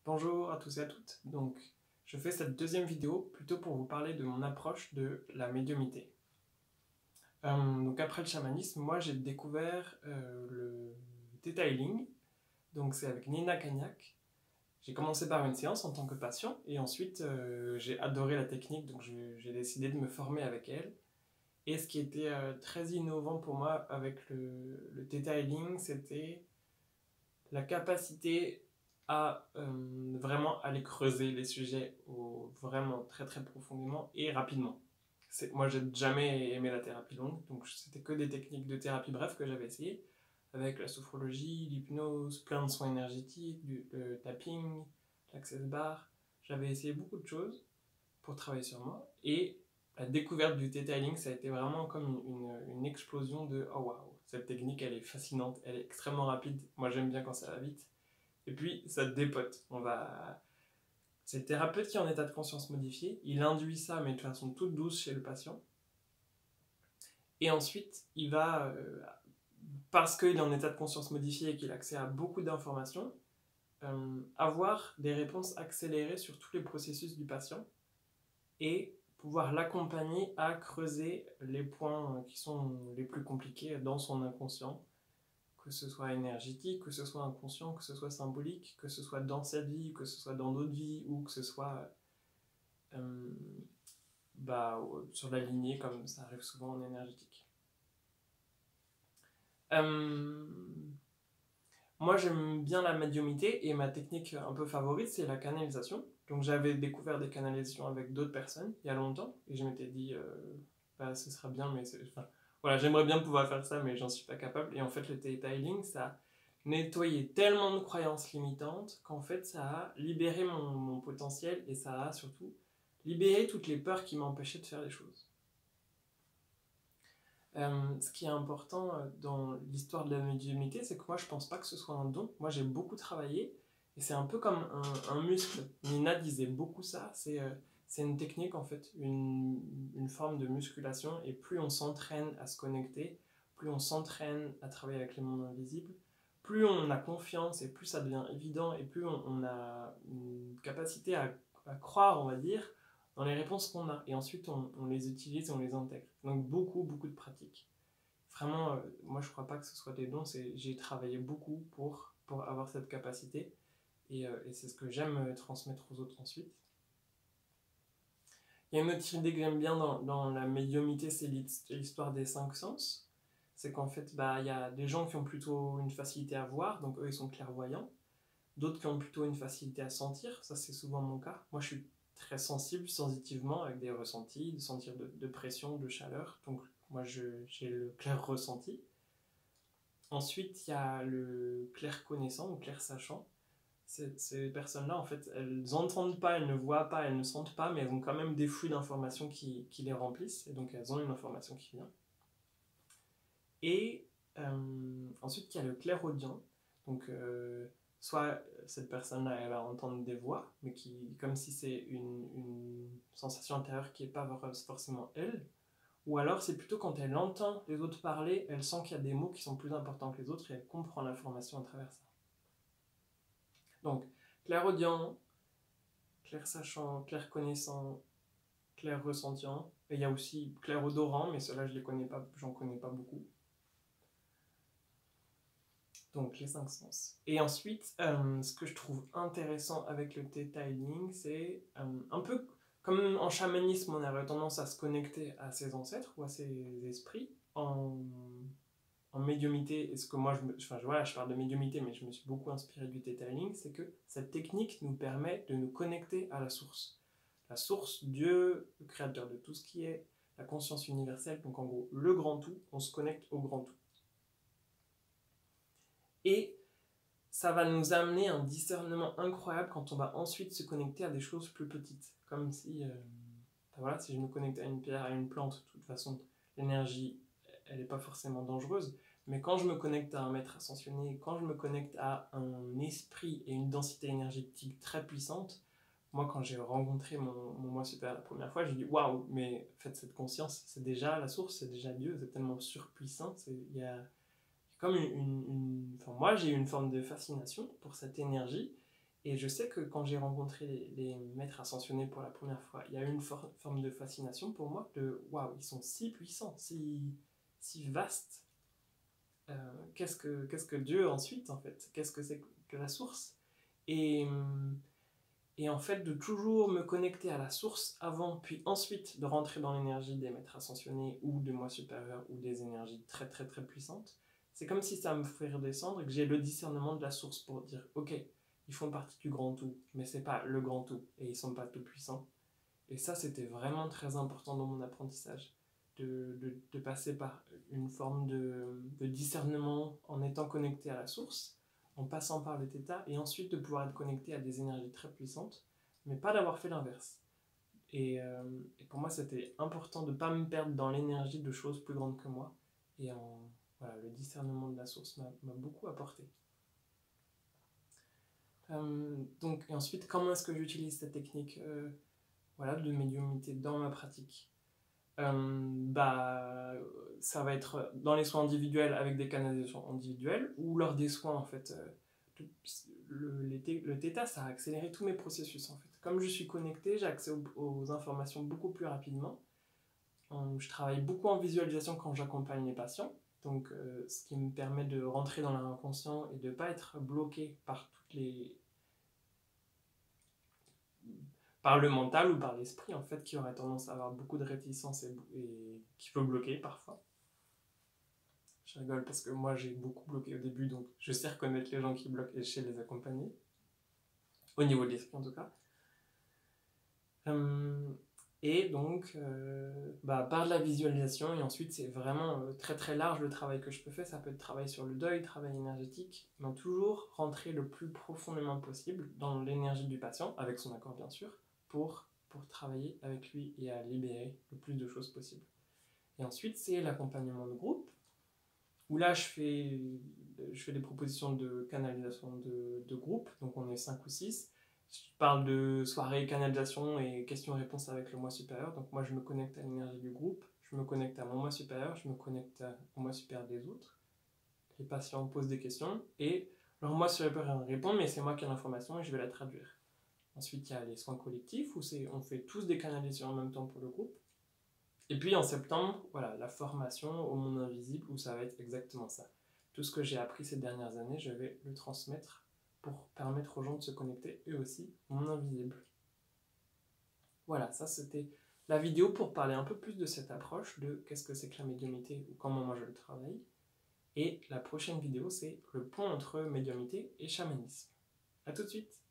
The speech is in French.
Bonjour à tous et à toutes. Donc, je fais cette deuxième vidéo plutôt pour vous parler de mon approche de la médiumnité. Donc après le chamanisme, moi j'ai découvert le Theta Healing. Donc c'est avec Nina Cagnac. J'ai commencé par une séance en tant que patient et ensuite j'ai adoré la technique, donc j'ai décidé de me former avec elle. Et ce qui était très innovant pour moi avec le Theta Healing, c'était la capacité à vraiment aller creuser les sujets vraiment très très profondément et rapidement. Moi j'ai jamais aimé la thérapie longue, donc c'était que des techniques de thérapie bref que j'avais essayé, avec la sophrologie, l'hypnose, plein de soins énergétiques, le tapping, l'access bar. J'avais essayé beaucoup de choses pour travailler sur moi, et la découverte du Theta Healing, ça a été vraiment comme une explosion de oh waouh, cette technique elle est fascinante, elle est extrêmement rapide, moi j'aime bien quand ça va vite, et puis ça dépote. C'est le thérapeute qui est en état de conscience modifié, il induit ça mais de façon toute douce chez le patient, et ensuite il va, parce qu'il est en état de conscience modifié et qu'il a accès à beaucoup d'informations, avoir des réponses accélérées sur tous les processus du patient, et pouvoir l'accompagner à creuser les points qui sont les plus compliqués dans son inconscient, que ce soit énergétique, que ce soit inconscient, que ce soit symbolique, que ce soit dans cette vie, que ce soit dans d'autres vies, ou que ce soit euh, sur la lignée, comme ça arrive souvent en énergétique. Euh, Moi j'aime bien la médiumité, et ma technique un peu favorite c'est la canalisation. Donc j'avais découvert des canalisations avec d'autres personnes il y a longtemps, et je m'étais dit ce sera bien, mais enfin, voilà, j'aimerais bien pouvoir faire ça, mais j'en suis pas capable. Et en fait le Theta Healing, ça a nettoyé tellement de croyances limitantes qu'en fait ça a libéré mon potentiel, et ça a surtout libéré toutes les peurs qui m'empêchaient de faire les choses. Ce qui est important dans l'histoire de la médiumnité, c'est que moi je pense pas que ce soit un don. Moi j'ai beaucoup travaillé, et c'est un peu comme un muscle. Nina disait beaucoup ça, c'est une technique en fait, une forme de musculation, et plus on s'entraîne à se connecter, plus on s'entraîne à travailler avec les mondes invisibles, plus on a confiance et plus ça devient évident, et plus on a une capacité à croire, on va dire, dans les réponses qu'on a, et ensuite on les utilise et on les intègre. Donc beaucoup, beaucoup de pratiques. Vraiment, moi je crois pas que ce soit des dons, j'ai travaillé beaucoup pour avoir cette capacité, et c'est ce que j'aime transmettre aux autres ensuite. Il y a une autre idée que j'aime bien dans la médiumité, c'est l'histoire des 5 sens. C'est qu'en fait, il y a des gens qui ont plutôt une facilité à voir, donc eux ils sont clairvoyants. D'autres qui ont plutôt une facilité à sentir, ça c'est souvent mon cas. Moi je suis très sensible sensitivement, avec des ressentis, de sentir de pression, de chaleur, donc moi j'ai le clair ressenti. Ensuite il y a le clair connaissant ou clair sachant. Ces personnes-là, en fait, elles n'entendent pas, elles ne voient pas, elles ne sentent pas, mais elles ont quand même des flux d'informations qui les remplissent, et donc elles ont une information qui vient. Et ensuite il y a le clairaudient, donc soit cette personne-là, elle va entendre des voix, mais comme si c'est une sensation intérieure qui n'est pas forcément elle, ou alors c'est plutôt quand elle entend les autres parler, elle sent qu'il y a des mots qui sont plus importants que les autres, et elle comprend l'information à travers ça. Donc, clairaudient, clair sachant, clair connaissant, clair ressentient, et il y a aussi clairodorant, mais ceux-là je les connais pas, j'en connais pas beaucoup. Donc les 5 sens. Et ensuite, ce que je trouve intéressant avec le Theta Healing, c'est un peu comme en chamanisme, on avait tendance à se connecter à ses ancêtres ou à ses esprits. En médiumité, et ce que moi, je parle de médiumité, mais je me suis beaucoup inspiré du Theta Healing, c'est que cette technique nous permet de nous connecter à la source. La source, Dieu, le créateur de tout ce qui est, la conscience universelle, donc en gros, le grand tout, on se connecte au grand tout. Et ça va nous amener un discernement incroyable quand on va ensuite se connecter à des choses plus petites. Comme si, voilà, si je me connecte à une pierre, à une plante, de toute façon, l'énergie, elle n'est pas forcément dangereuse. Mais quand je me connecte à un maître ascensionné, quand je me connecte à un esprit et une densité énergétique très puissante, moi, quand j'ai rencontré mon moi supérieur la première fois, j'ai dit waouh, mais en fait, cette conscience, c'est déjà la source, c'est déjà Dieu, c'est tellement surpuissant. Il y a comme enfin, moi j'ai eu une forme de fascination pour cette énergie, Et je sais que quand j'ai rencontré les maîtres ascensionnés pour la première fois, il y a eu une forme de fascination pour moi, de waouh, ils sont si puissants, si vastes. Qu'est-ce que Dieu ensuite, en fait? Qu'est-ce que c'est que la source? Et, et en fait, de toujours me connecter à la source avant, puis ensuite de rentrer dans l'énergie des maîtres ascensionnés ou de moi supérieur ou des énergies très très très puissantes, c'est comme si ça me ferait redescendre et que j'ai le discernement de la source pour dire ok, ils font partie du grand tout, mais c'est pas le grand tout et ils sont pas tout puissants. Et ça, c'était vraiment très important dans mon apprentissage, de passer par une forme de discernement en étant connecté à la source, en passant par le Theta, et ensuite de pouvoir être connecté à des énergies très puissantes, mais pas d'avoir fait l'inverse. Et pour moi, c'était important de ne pas me perdre dans l'énergie de choses plus grandes que moi. Voilà, le discernement de la source m'a beaucoup apporté. Donc, et ensuite, comment est-ce que j'utilise cette technique voilà, de médiumnité dans ma pratique? Ça va être dans les soins individuels avec des canalisations individuelles ou lors des soins en fait. Le Theta, ça a accéléré tous mes processus en fait. Comme je suis connecté, j'ai accès aux informations beaucoup plus rapidement. Je travaille beaucoup en visualisation quand j'accompagne les patients, donc ce qui me permet de rentrer dans l'inconscient et de ne pas être bloqué par par le mental ou par l'esprit en fait, qui aurait tendance à avoir beaucoup de réticence et qui peut bloquer parfois. Je rigole parce que moi j'ai beaucoup bloqué au début, donc je sais reconnaître les gens qui bloquent et je sais les accompagner, au niveau de l'esprit en tout cas. Et donc, par la visualisation, et ensuite c'est vraiment très très large le travail que je peux faire. Ça peut être travail sur le deuil, travail énergétique, mais toujours rentrer le plus profondément possible dans l'énergie du patient, avec son accord bien sûr, pour travailler avec lui et à libérer le plus de choses possibles. Et ensuite c'est l'accompagnement de groupe, où là je fais des propositions de canalisation de groupe, donc on est 5 ou 6. Je parle de soirée canalisation et questions-réponses avec le moi supérieur, donc moi je me connecte à l'énergie du groupe, je me connecte à mon moi supérieur, je me connecte au moi supérieur des autres. Les patients posent des questions et leur moi supérieur répond, mais c'est moi qui ai l'information et je vais la traduire. Ensuite il y a les soins collectifs où on fait tous des canalisations en même temps pour le groupe. Et puis en septembre, voilà, la formation au monde invisible où ça va être exactement ça. Tout ce que j'ai appris ces dernières années, je vais le transmettre pour permettre aux gens de se connecter eux aussi au monde invisible. Voilà, ça c'était la vidéo pour parler un peu plus de cette approche de qu'est-ce que c'est que la médiumnité ou comment moi je le travaille. Et la prochaine vidéo, c'est le pont entre médiumnité et chamanisme. A tout de suite!